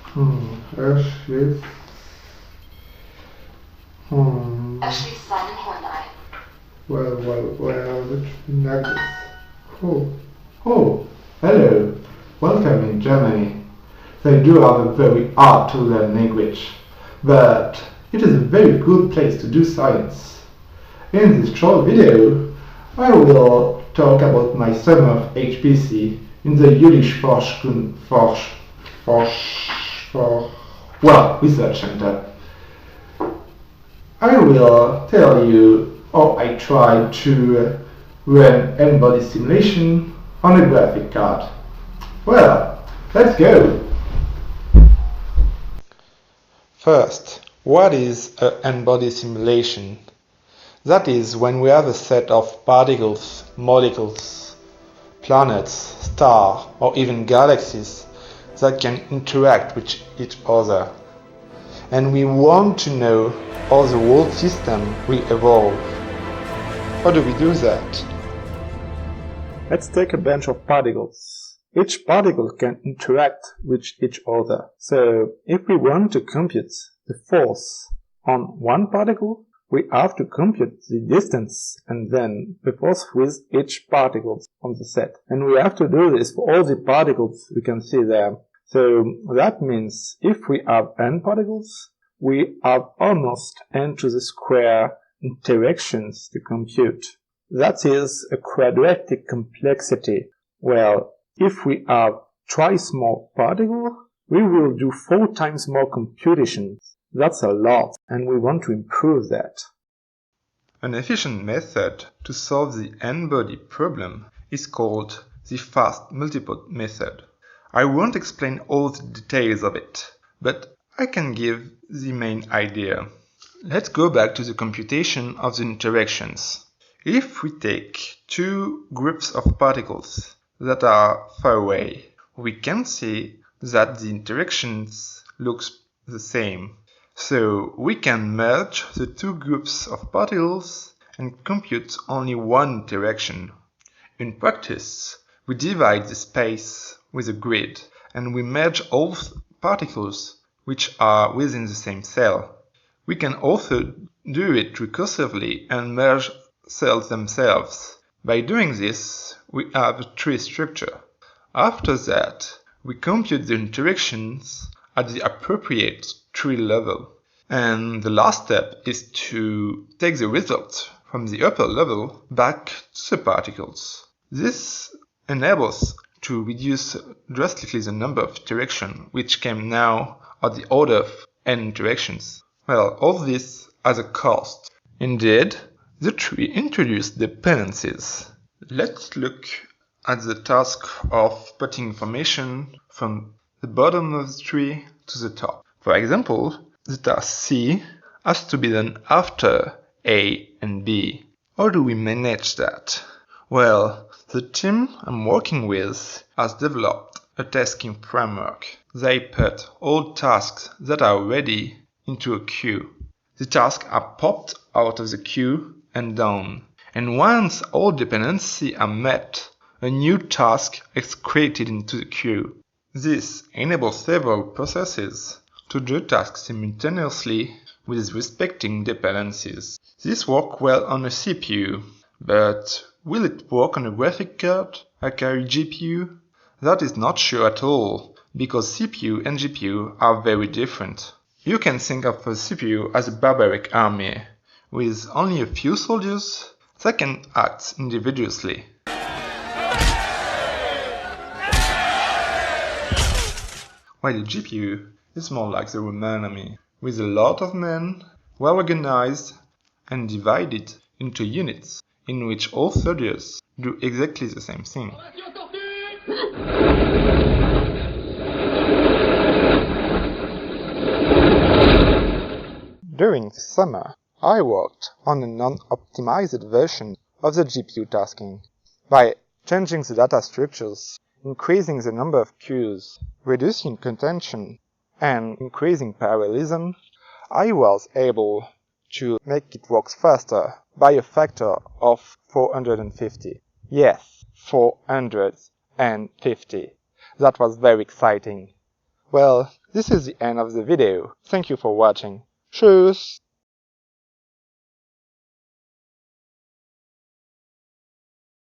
Ashley's Ashley's son in Hyundai. Well, which nuggets? Oh, hello. Welcome in Germany. They do have a very hard to learn language, but it is a very good place to do science. In this short video, I will talk about my summer HPC in the Jülich Research Center. I will tell you how I tried to run Nbody simulation on a graphic card. Well, let's go! First, what is a Nbody simulation? That is when we have a set of particles, molecules, planets, stars, or even galaxies that can interact with each other. And we want to know how the whole system will evolve. How do we do that? Let's take a bunch of particles. Each particle can interact with each other. So if we want to compute the force on one particle, we have to compute the distance and then the force with each particle on the set. And we have to do this for all the particles we can see there. So that means if we have n particles, we have almost n to the square interactions to compute. That is a quadratic complexity. Well, if we have twice more particles, we will do 4 times more computations. That's a lot, and we want to improve that. An efficient method to solve the Nbody problem is called the fast multiport method. I won't explain all the details of it, but I can give the main idea. Let's go back to the computation of the interactions. If we take 2 groups of particles that are far away, we can see that the interactions look the same. So we can merge the 2 groups of particles and compute only one interaction. In practice, we divide the space with a grid and we merge all particles which are within the same cell. We can also do it recursively and merge cells themselves. By doing this, we have a tree structure. After that, we compute the interactions at the appropriate tree level. And the last step is to take the result from the upper level back to the particles. This enables to reduce drastically the number of interactions, which can now at the order of n interactions. Well, all this has a cost. Indeed, the tree introduced dependencies. Let's look at the task of putting information from the bottom of the tree to the top. For example, the task C has to be done after A and B. How do we manage that? Well, the team I'm working with has developed a tasking framework. They put all tasks that are ready into a queue. The tasks are popped out of the queue and down. And once all dependencies are met, a new task is created into the queue. This enables several processes to do tasks simultaneously with respecting dependencies. This works well on a CPU, but will it work on a graphic card like a GPU? That is not sure at all, because CPU and GPU are very different. You can think of a CPU as a barbaric army, with only a few soldiers that can act individually. While the GPU is more like the Roman army, with a lot of men, well organized and divided into units in which all soldiers do exactly the same thing. During the summer, I worked on a non-optimized version of the GPU tasking. By changing the data structures, increasing the number of queues, reducing contention, and increasing parallelism, I was able to make it work faster by a factor of 450. Yes, 450. That was very exciting. Well, this is the end of the video. Thank you for watching. Tschüss!